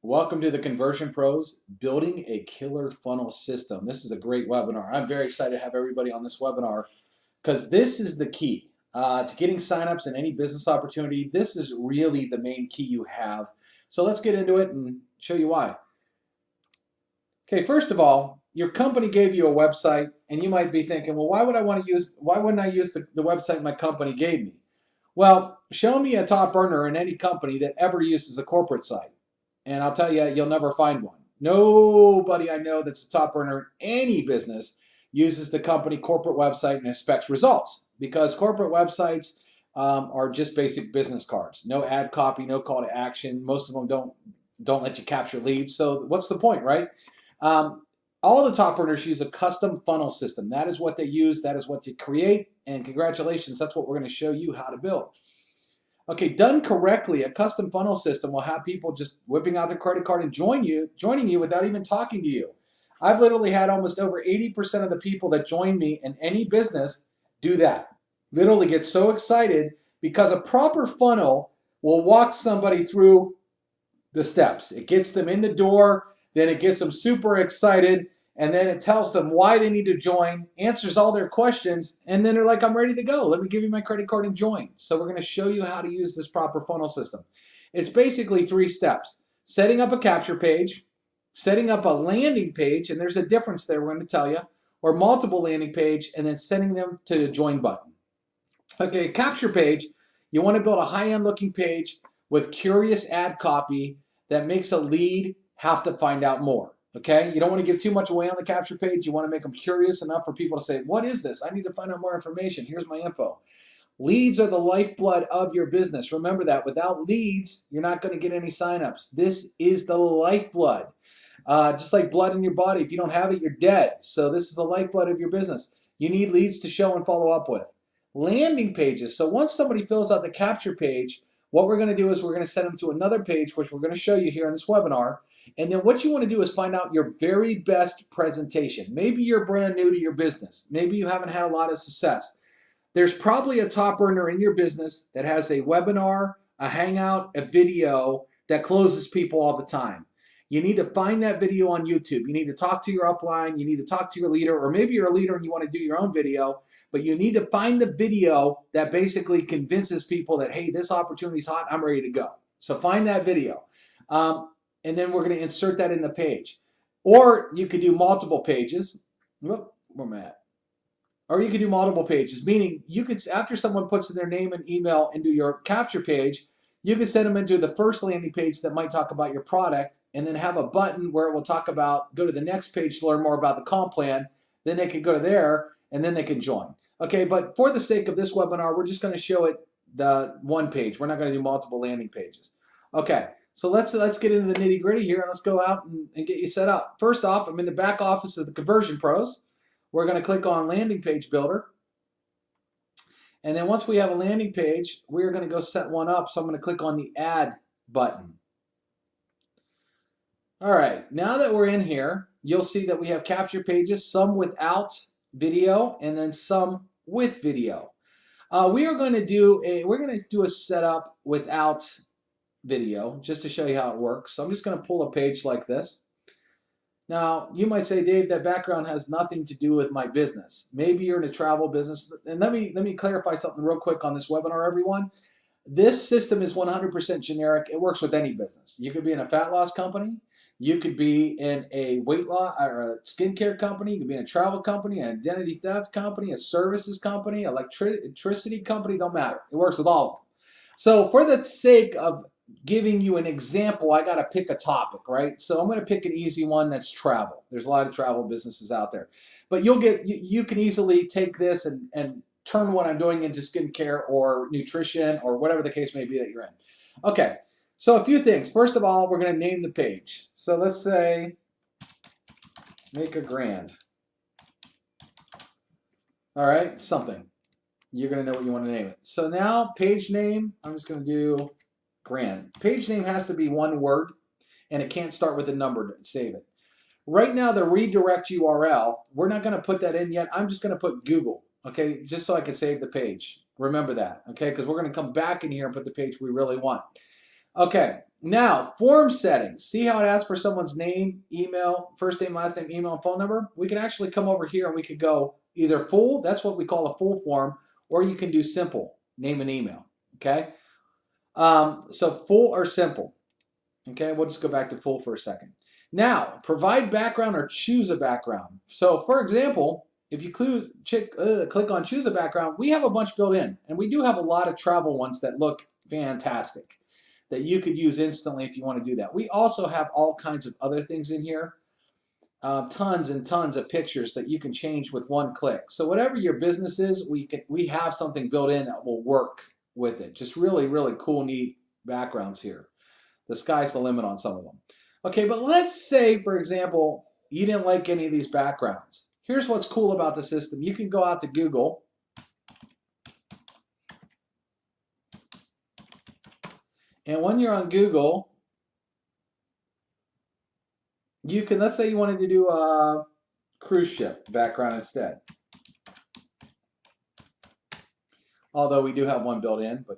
Welcome to the Conversion Pros, Building a Killer Funnel System. This is a great webinar. I'm very excited to have everybody on this webinar because this is the key to getting signups and any business opportunity. This is really the main key you have. So let's get into it and show you why. Okay, first of all, your company gave you a website and you might be thinking, well, why wouldn't I use the website my company gave me? Well, show me a top earner in any company that ever uses a corporate site. And I'll tell you, you'll never find one. Nobody I know that's a top earner in any business uses the company corporate website and expects results, because corporate websites are just basic business cards. No ad copy, no call to action. Most of them don't let you capture leads. So what's the point, right? All the top earners use a custom funnel system. That is what they use. That is what they create. And congratulations, that's what we're going to show you how to build. Okay, done correctly, a custom funnel system will have people just whipping out their credit card and joining you without even talking to you. I've literally had almost over 80% of the people that join me in any business do that. Literally get so excited because a proper funnel will walk somebody through the steps. It gets them in the door, then it gets them super excited, and then it tells them why they need to join, answers all their questions, and then they're like, I'm ready to go. Let me give you my credit card and join. So we're going to show you how to use this proper funnel system. It's basically 3 steps. Setting up a capture page, setting up a landing page, and there's a difference there we're going to tell you, or multiple landing page, and then sending them to the join button. Okay, capture page, you want to build a high-end looking page with curious ad copy that makes a lead have to find out more. Okay, you don't want to give too much away on the capture page. You want to make them curious enough for people to say, what is this? I need to find out more information. Here's my info. Leads are the lifeblood of your business. Remember that. Without leads, you're not going to get any signups. This is the lifeblood. Just like blood in your body. If you don't have it, you're dead. So this is the lifeblood of your business. You need leads to show and follow up with. Landing pages. So once somebody fills out the capture page, what we're going to do is we're going to send them to another page, which we're going to show you here in this webinar. And then what you want to do is find out your very best presentation. Maybe you're brand new to your business. Maybe you haven't had a lot of success. There's probably a top earner in your business that has a webinar, a hangout, a video that closes people all the time. You need to find that video on YouTube. You need to talk to your upline. You need to talk to your leader, or maybe you're a leader and you want to do your own video, but you need to find the video that basically convinces people that, hey, this opportunity is hot, I'm ready to go. So find that video. And then we're going to insert that in the page. Or you could do multiple pages. Whoop, where am I at? Or you could do multiple pages, meaning you could, after someone puts in their name and email into your capture page, you could send them into the first landing page that might talk about your product, and then have a button where it will talk about, go to the next page to learn more about the comp plan. Then they can go to there, and then they can join. Okay, but for the sake of this webinar, we're just going to show it the one page. We're not going to do multiple landing pages. Okay, so let's get into the nitty gritty here, and let's go out and get you set up. First off, I'm in the back office of the Conversion Pros. We're going to click on Landing Page Builder. And then once we have a landing page, we're going to go set one up. So I'm going to click on the Add button. All right, now that we're in here, you'll see that we have capture pages, some without video and then some with video. We're going to do a setup without video just to show you how it works. So I'm just going to pull a page like this. Now, you might say, Dave, that background has nothing to do with my business. Maybe you're in a travel business. And let me clarify something real quick on this webinar, everyone. This system is 100% generic. It works with any business. You could be in a fat loss company. You could be in a weight loss or a skincare company. You could be in a travel company, an identity theft company, a services company, electricity company. Don't matter. It works with all of them. So for the sake of giving you an example, I got to pick a topic, right? So I'm going to pick an easy one that's travel. There's a lot of travel businesses out there. But you can easily take this and turn what I'm doing into skincare or nutrition or whatever the case may be that you're in. Okay, so a few things. First of all, we're going to name the page. So let's say, make a grand. All right, something. You're going to know what you want to name it. So now, page name, I'm just going to do grand. Page name has to be one word, and it can't start with a number to save it. Right now, the redirect URL, we're not going to put that in yet. I'm just going to put Google, okay, just so I can save the page. Remember that, okay, because we're going to come back in here and put the page we really want. Okay, Now, form settings. See how it asks for someone's name, email, first name, last name, email, and phone number? We can actually come over here and we could go either full, that's what we call a full form, or you can do simple, name and email, okay? So full or simple, okay? We'll just go back to full for a second. Now, provide background or choose a background. So for example, if you click on choose a background, we have a bunch built in, and we do have a lot of travel ones that look fantastic that you could use instantly if you want to do that. We also have all kinds of other things in here, tons and tons of pictures that you can change with one click. So whatever your business is, we have something built in that will work with it. Just really, really cool, neat backgrounds here. The sky's the limit on some of them. Okay, but let's say, for example, you didn't like any of these backgrounds. Here's what's cool about the system. You can go out to Google, and when you're on Google, you can, let's say you wanted to do a cruise ship background instead. Although we do have one built in, but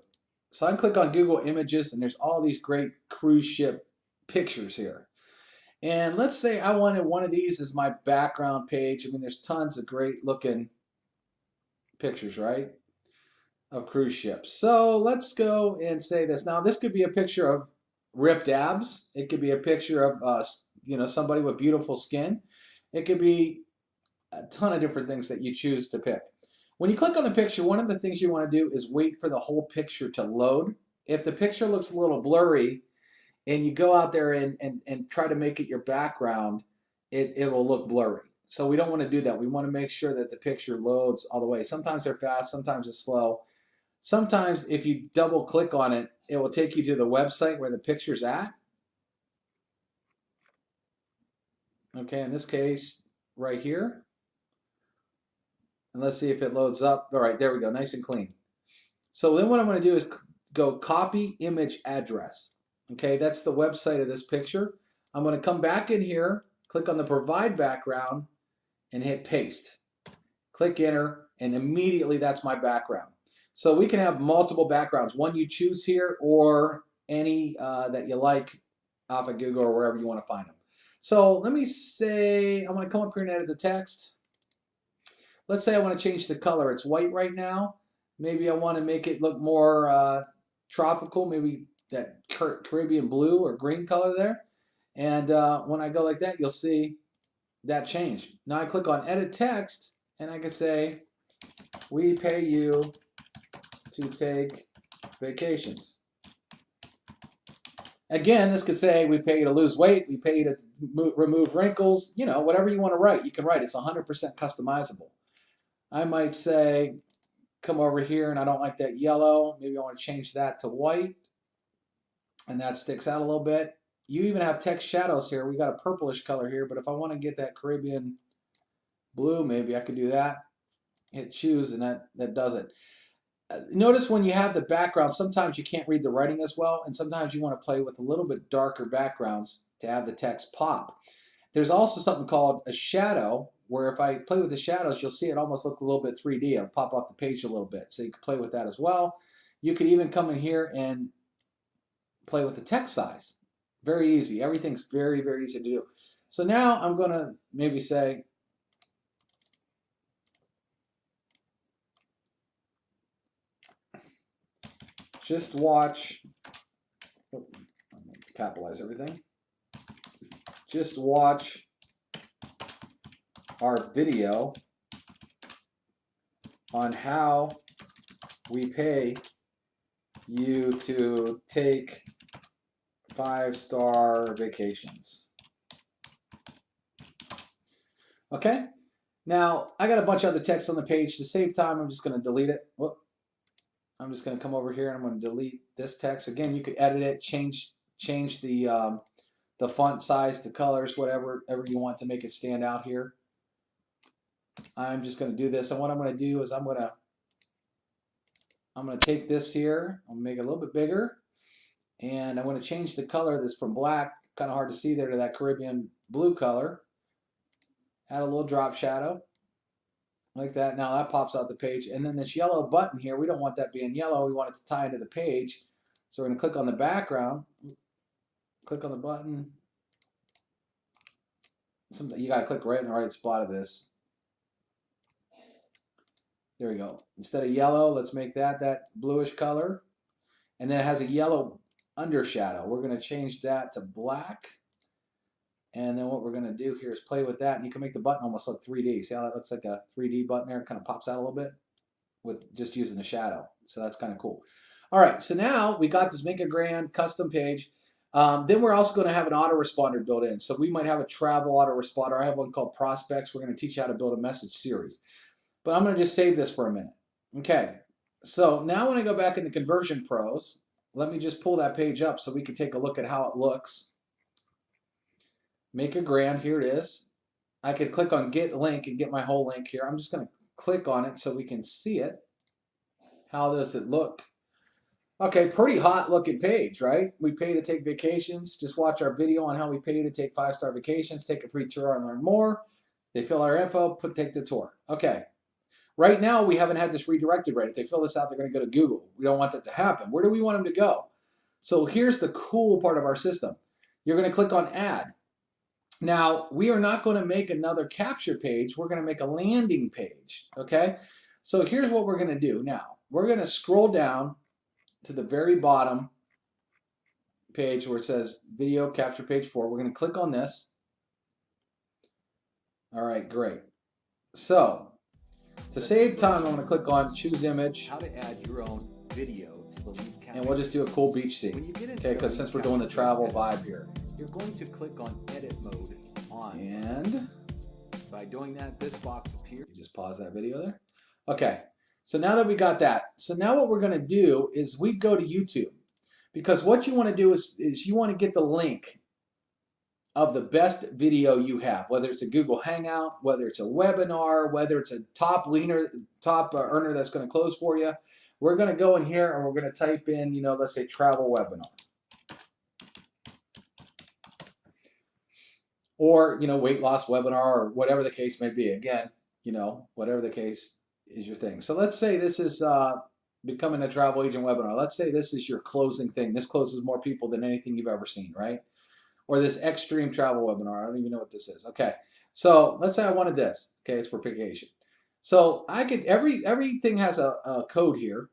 so I can click on Google Images, and there's all these great cruise ship pictures here. And let's say I wanted one of these as my background page. I mean, there's tons of great looking pictures, right, of cruise ships. So let's go and say this. Now, this could be a picture of ripped abs. It could be a picture of somebody with beautiful skin. It could be a ton of different things that you choose to pick. When you click on the picture, one of the things you want to do is wait for the whole picture to load. If the picture looks a little blurry and you go out there and try to make it your background, it will look blurry. So we don't want to do that. We want to make sure that the picture loads all the way. Sometimes they're fast, sometimes it's slow. Sometimes if you double click on it, it will take you to the website where the picture's at. Okay, in this case, right here. And let's see if it loads up. All right, there we go, nice and clean. So then what I'm going to do is go copy image address. Okay, that's the website of this picture. I'm going to come back in here, click on the provide background, and hit paste. Click enter, and immediately that's my background. So we can have multiple backgrounds, one you choose here or any that you like off of Google or wherever you want to find them. So let me say, I'm going to come up here and edit the text. Let's say I want to change the color. It's white right now. Maybe I want to make it look more tropical, maybe that Caribbean blue or green color there. And when I go like that, you'll see that changed. Now I click on edit text, and I can say, we pay you to take vacations. Again, this could say, we pay you to lose weight, we pay you to remove wrinkles, whatever you want to write, you can write. It's 100% customizable. I might say, come over here, and I don't like that yellow. Maybe I want to change that to white, and that sticks out a little bit. You even have text shadows here. We got a purplish color here, but if I want to get that Caribbean blue, maybe I could do that. Hit choose, and that does it. Notice when you have the background, sometimes you can't read the writing as well, and sometimes you want to play with a little bit darker backgrounds to have the text pop. There's also something called a shadow, where if I play with the shadows, you'll see it almost look a little bit 3D. It'll pop off the page a little bit, so you can play with that as well. You could even come in here and play with the text size. Very easy. Everything's very, very easy to do. So now I'm going to maybe say, just watch, I'm going to capitalize everything, just watch our video on how we pay you to take 5-star vacations. Okay, now I got a bunch of other text on the page. To save time, I'm just going to delete it. Whoop. I'm just going to come over here and I'm going to delete this text. Again, you could edit it, change the font size, the colors, whatever you want to make it stand out here. I'm just going to do this, and what I'm going to do is I'm going to take this here, I'm going to make it a little bit bigger, and I'm going to change the color of this from black, kind of hard to see there, to that Caribbean blue color. Add a little drop shadow like that. Now that pops out the page, and then this yellow button here, we don't want that being yellow, we want it to tie into the page. So we're going to click on the background, Click on the button. You got to click right in the right spot of this. There we go. Instead of yellow, let's make that bluish color. And then it has a yellow undershadow. We're going to change that to black. And then what we're going to do here is play with that. And you can make the button almost look 3D. See how that looks like a 3D button there? It kind of pops out a little bit with just using the shadow. So that's kind of cool. All right, so now we got this Make a Grand custom page. Then we're also going to have an autoresponder built in. So we might have a travel autoresponder. I have one called Prospects. We're going to teach you how to build a message series. But I'm going to just save this for a minute. Okay, so now when I go back in the Conversion Pros, let me just pull that page up so we can take a look at how it looks. Make a Grand, here it is. I could click on Get Link and get my whole link here. I'm just going to click on it so we can see it. How does it look? Okay, pretty hot looking page, right? We pay to take vacations. Just watch our video on how we pay to take 5-star vacations, take a free tour and learn more. They fill our info, take the tour. Okay. Right now, we haven't had this redirected right. If they fill this out, they're going to go to Google. We don't want that to happen. Where do we want them to go? So here's the cool part of our system. You're going to click on Add. Now, we are not going to make another capture page. We're going to make a landing page, okay? So here's what we're going to do now. We're going to scroll down to the very bottom page where it says Video Capture Page 4. We're going to click on this. All right, great. So to save time, I'm going to click on Choose Image. How to add your own video to the lead capture. And we'll just do a cool beach scene. Okay, because since we're doing the travel vibe here. You're going to click on Edit Mode on. And by doing that, this box appears. You just pause that video there. Okay, so now that we got that, so now what we're going to do is we go to YouTube. Because what you want to do is you want to get the link of the best video you have, whether it's a Google Hangout, whether it's a webinar, whether it's a top earner that's going to close for you. We're going to go in here and we're going to type in, let's say travel webinar. Or, weight loss webinar or whatever the case may be. Again, whatever the case is your thing. So let's say this is becoming a travel agent webinar. Let's say this is your closing thing. This closes more people than anything you've ever seen, right? Or this extreme travel webinar. I don't even know what this is. Okay, so let's say I wanted this. Okay, it's for vacation. So I could everything has a code here.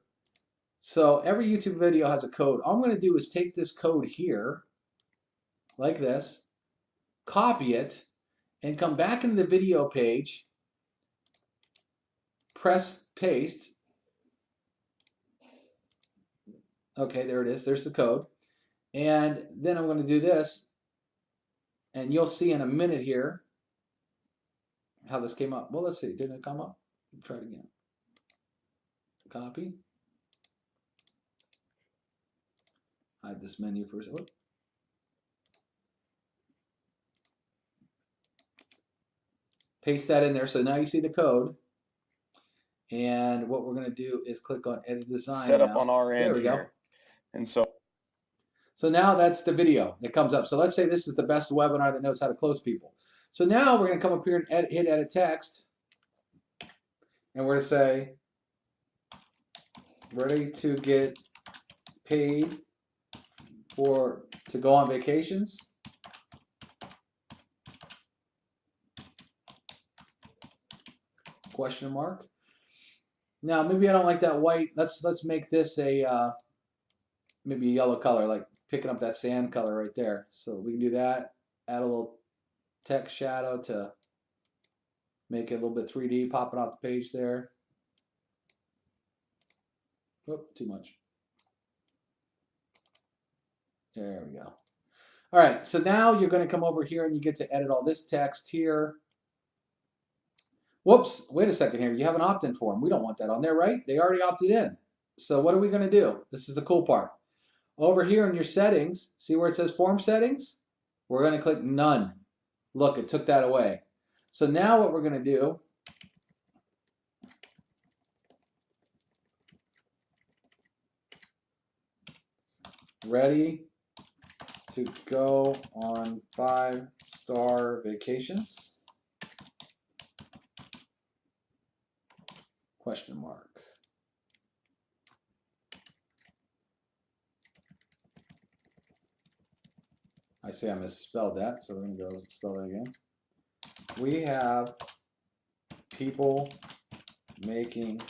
So every YouTube video has a code. All I'm going to do is take this code here, like this, copy it, and come back into the video page, press paste. Okay, there it is. There's the code. And then I'm going to do this, and you'll see in a minute here how this came up. Well, let's see. Didn't it come up? Try it again. Copy. Hide this menu for a second. Paste that in there. So now you see the code. And what we're going to do is click on Edit Design. Set up on our end. There we here. go. And so now that's the video that comes up. So let's say this is the best webinar that knows how to close people. So now we're going to come up here and hit Edit Text. And we're going to say, ready to get paid to go on vacations. Question mark. Now maybe I don't like that white. Let's make this a maybe a yellow color, like picking up that sand color right there. So we can do that. Add a little text shadow to make it a little bit 3D, popping off the page there. Oop, too much. There we go. All right, so now you're going to come over here and you get to edit all this text here. Whoops, wait a second here. You have an opt-in form. We don't want that on there, right? They already opted in. So what are we going to do? This is the cool part. Over here in your settings, see where it says form settings? We're going to click none. Look, it took that away. So now what we're going to do, ready to go on 5-star vacations? Question mark. I say I misspelled that, so we're going to go spell that again. We have people making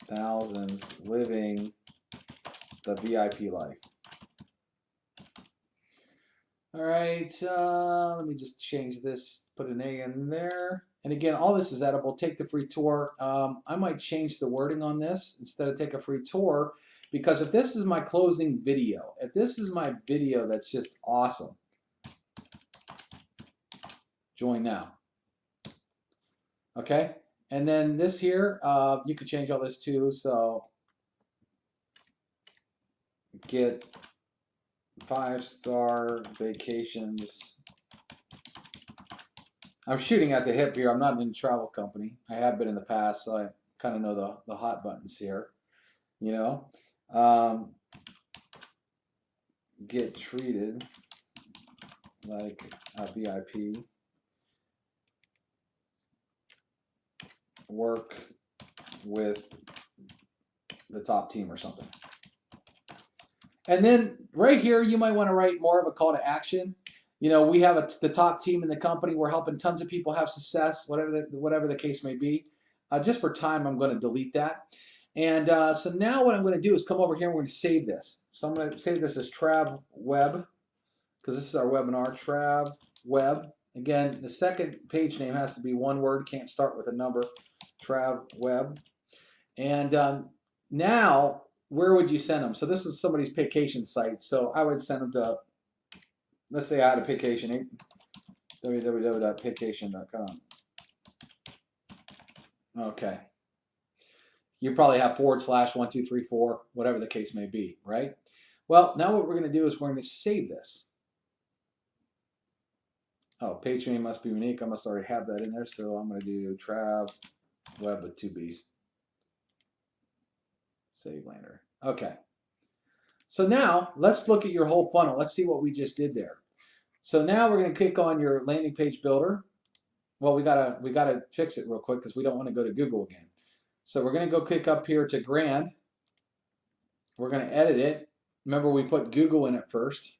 thousands living the VIP life. All right, let me just change this, put an A in there. And again, all this is edible. Take the free tour. I might change the wording on this instead of take a free tour, because if this is my closing video, if this is my video that's just awesome, join now. Okay, and then this here, you could change all this too. So get 5-star vacations. I'm shooting at the hip here. I'm not in a travel company. I have been in the past, so I kind of know the hot buttons here. You know, get treated like a VIP. Work with the top team or something. And then right here, you might want to write more of a call to action. You know, we have the top team in the company. We're helping tons of people have success, whatever the case may be. Just for time, I'm going to delete that. And so now what I'm going to do is come over here and we're going to save this. So I'm going to save this as Trav Web, because this is our webinar, Trav Web. Again, the second page name has to be one word, can't start with a number, Trav Web. And now, where would you send them? So this was somebody's vacation site. So I would send them to, let's say I had a vacation, www.vacation.com. Okay. You probably have /1234, whatever the case may be, right? Well, now what we're going to do is we're going to save this. Oh, page name must be unique. I must already have that in there. So I'm going to do Trav Web with 2 B's. Save lander. Okay. So now let's look at your whole funnel. Let's see what we just did there. So now we're going to click on your landing page builder. Well, we gotta fix it real quick because we don't want to go to Google again. So we're going to go click up here to Grand. We're going to edit it. Remember, we put Google in it first.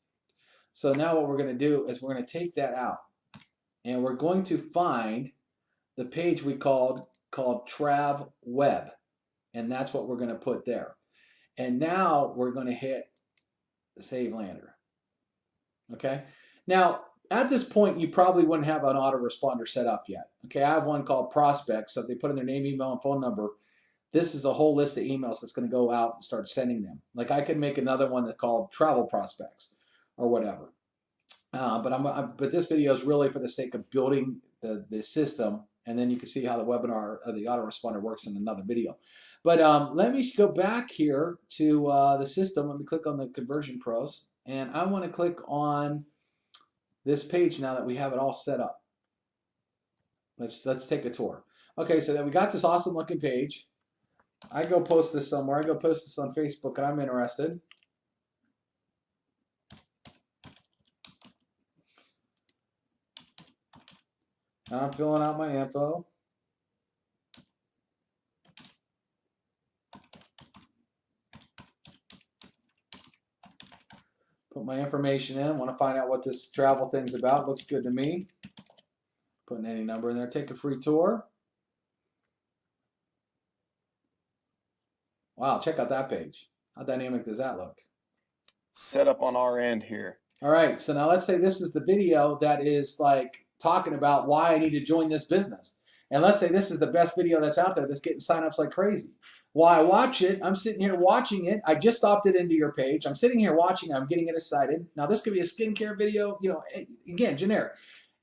So now what we're going to do is we're going to take that out, and we're going to find the page we called Trav Web, and that's what we're going to put there. And now we're going to hit Save Lander. Okay. Now, at this point, you probably wouldn't have an autoresponder set up yet. Okay, I have one called Prospects. So if they put in their name, email, and phone number, this is a whole list of emails that's going to go out and start sending them. Like I could make another one that's called Travel Prospects or whatever. But this video is really for the sake of building the system, and then you can see how the webinar, the autoresponder works in another video. But let me go back here to the system. Let me click on the Conversion Pros, and I want to click on this page now that we have it all set up. Let's take a tour. Okay, so then we got this awesome looking page. I go post this somewhere. I go post this on Facebook, and I'm interested. I'm filling out my info. Put my information in. Want to find out what this travel thing's about. Looks good to me. Putting any number in there. Take a free tour. Wow, check out that page. How dynamic does that look? Set up on our end here. All right, so now let's say this is the video that is like talking about why I need to join this business. And let's say this is the best video that's out there that's getting signups like crazy. While I watch it, I'm sitting here watching it. I just opted into your page. I'm sitting here watching. I'm getting it excited. Now this could be a skincare video, you know, again, generic.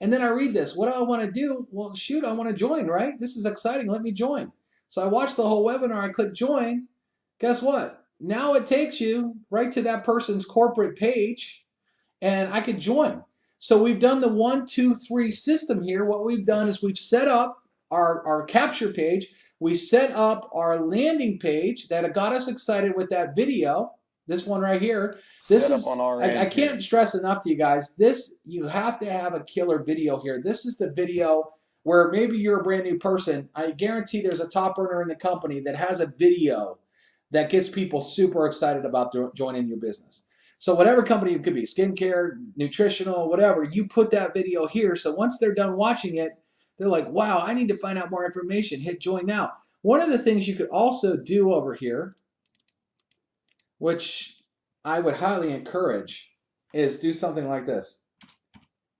And then I read this. What do I want to do? Well, shoot, I want to join, right? This is exciting. Let me join. So I watched the whole webinar. I click join. Guess what? Now it takes you right to that person's corporate page, and I could join. So we've done the 1, 2, 3 system here. What we've done is we've set up our capture page. We set up our landing page that got us excited with that video. This one right here. This Set is up on our end I can't here. stress enough to you guys. This, you have to have a killer video here. This is the video where maybe you're a brand new person. I guarantee there's a top earner in the company that has a video that gets people super excited about joining your business. So whatever company it could be, skincare, nutritional, whatever, you put that video here. So once they're done watching it, they're like, wow, I need to find out more information. Hit join now. One of the things you could also do over here, which I would highly encourage, is do something like this.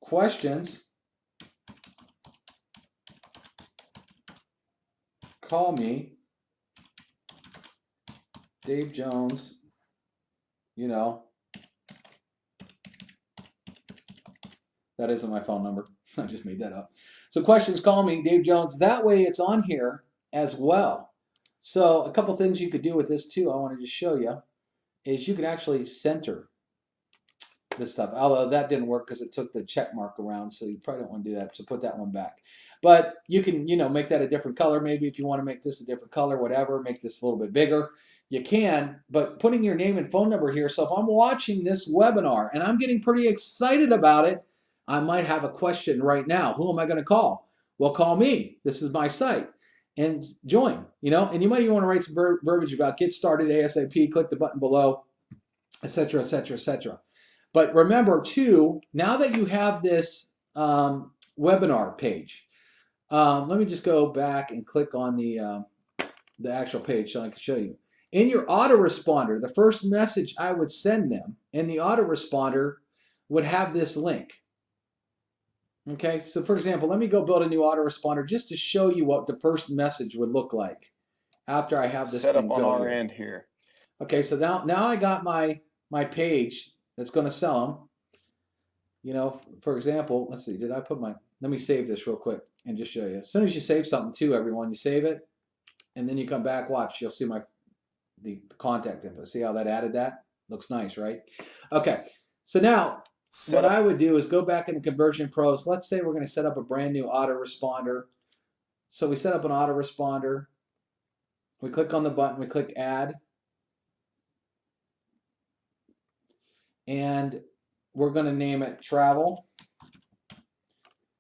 Questions, call me, Dave Jones, you know, that isn't my phone number. I just made that up. So questions, call me, Dave Jones. That way it's on here as well. So a couple things you could do with this too, I want to just show you, is you can actually center this stuff. Although that didn't work because it took the check mark around, so you probably don't want to do that. So put that one back. But you can, make that a different color. Maybe if you want to make this a different color, whatever, make this a little bit bigger. You can, but putting your name and phone number here. So if I'm watching this webinar and I'm getting pretty excited about it, I might have a question right now. Who am I going to call? Well, call me. This is my site. And join, and you might even want to write some verbiage about get started ASAP, click the button below, etc., etc., etc. But remember too, now that you have this webinar page, let me just go back and click on the actual page so I can show you. In your autoresponder, the first message I would send them in the autoresponder would have this link. Okay, so for example, let me go build a new autoresponder just to show you what the first message would look like after I have this Set thing up on built our here. end here. Okay, so now I got my page that's going to sell them. For example, let's see, let me save this real quick and just show you. As soon as you save something too, everyone, you save it, and then you come back, watch, you'll see the contact info. See how that added that? Looks nice, right? Okay, so now what I would do is go back into Conversion Pros. Let's say we're going to set up a brand new autoresponder. So we set up an autoresponder. We click on the button, we click Add, and we're going to name it Travel.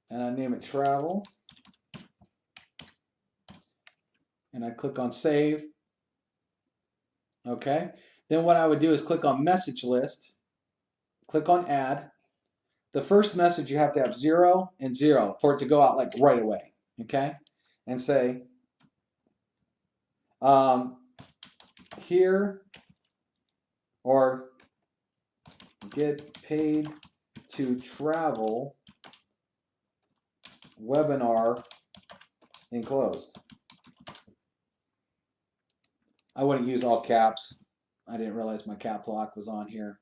And I name it Travel. And I click on Save. Okay. Then what I would do is click on Message List. Click on Add. The first message you have to have 0 and 0 for it to go out like right away. Okay. And say, here or get paid to travel webinar enclosed. I wouldn't use all caps. I didn't realize my cap lock was on here.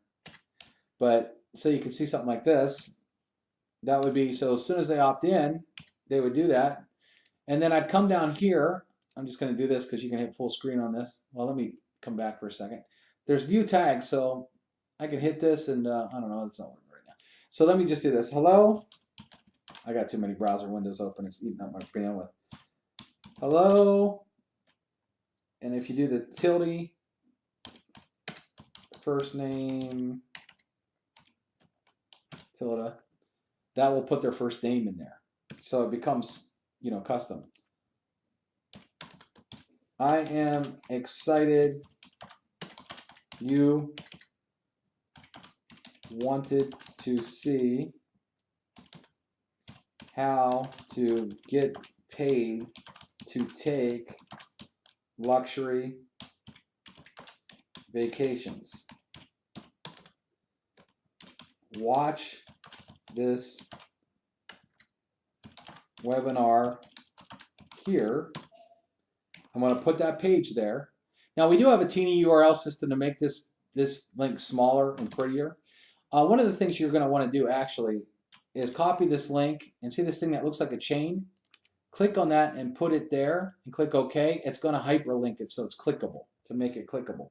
But so you can see something like this. That would be, so as soon as they opt in, they would do that. And then I'd come down here. I'm just going to do this because you can hit full screen on this. Well, let me come back for a second. There's view tags, so I can hit this and I don't know, it's not working right now. So let me just do this. Hello. I got too many browser windows open. It's eating up my bandwidth. Hello. And if you do the tilde, first name, tilde, that will put their first name in there. So it becomes, custom. I am excited you wanted to see how to get paid to take luxury vacations. Watch this webinar here. I'm going to put that page there. Now we do have a teeny URL system to make this link smaller and prettier. One of the things you're going to want to do actually is copy this link and see this thing that looks like a chain. Click on that and put it there and click OK. It's going to hyperlink it so it's clickable, to make it clickable.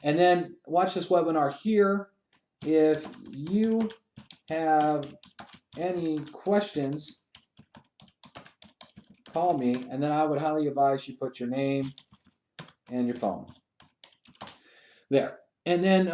And then watch this webinar here. If you have any questions, call me, and then I would highly advise you put your name and your phone there. And then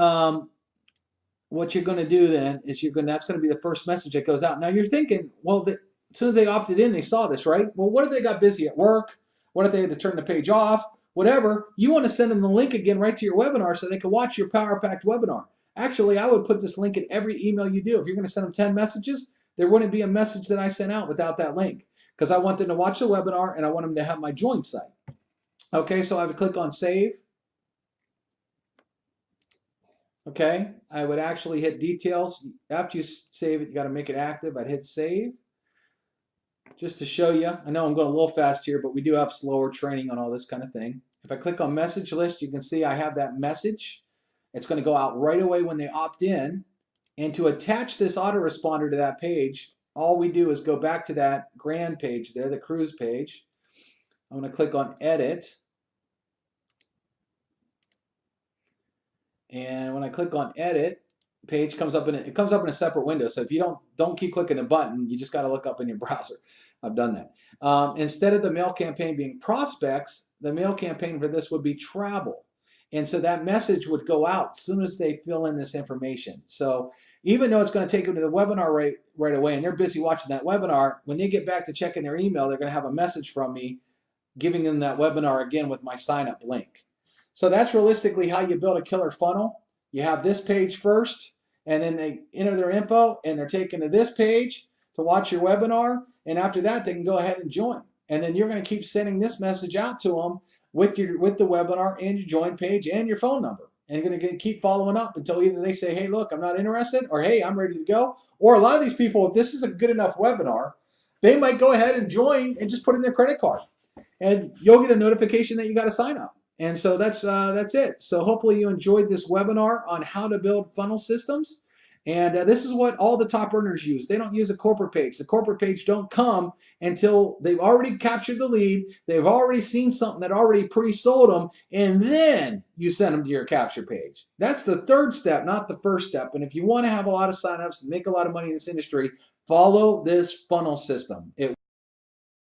what you're going to do then is that's going to be the first message that goes out. Now you're thinking, well, as soon as they opted in, they saw this, right? Well, what if they got busy at work? What if they had to turn the page off? Whatever. You want to send them the link again right to your webinar so they can watch your power-packed webinar. Actually, I would put this link in every email you do. If you're going to send them 10 messages, there wouldn't be a message that I sent out without that link, because I want them to watch the webinar and I want them to have my join site. Okay, so I would click on save. Okay, I would actually hit details. After you save it, you got to make it active. I'd hit save just to show you. I know I'm going a little fast here, but we do have slower training on all this kind of thing. If I click on message list, you can see I have that message. It's going to go out right away when they opt in. And to attach this autoresponder to that page, all we do is go back to that grand page there, the cruise page. I'm going to click on edit. And when I click on edit, page comes up in a separate window. So if you don't keep clicking the button, you just got to look up in your browser. I've done that. Instead of the mail campaign being prospects, the mail campaign for this would be travel. And so that message would go out as soon as they fill in this information. So even though it's going to take them to the webinar right away, and they're busy watching that webinar, when they get back to checking their email, they're going to have a message from me giving them that webinar again with my sign up link. So that's realistically how you build a killer funnel. You have this page first, and then they enter their info, and they're taken to this page to watch your webinar, and after that, they can go ahead and join. And then you're going to keep sending this message out to them with the webinar and your join page and your phone number. And you're going to keep following up until either they say, hey, look, I'm not interested, or hey, I'm ready to go. Or a lot of these people, if this is a good enough webinar, they might go ahead and join and just put in their credit card. And you'll get a notification that you got to sign up. And so that's it. So hopefully you enjoyed this webinar on how to build funnel systems. And this is what all the top earners use. They don't use a corporate page. The corporate page don't come until they've already captured the lead, they've already seen something that already pre-sold them, and then you send them to your capture page. That's the third step, not the first step. And if you want to have a lot of signups and make a lot of money in this industry, follow this funnel system.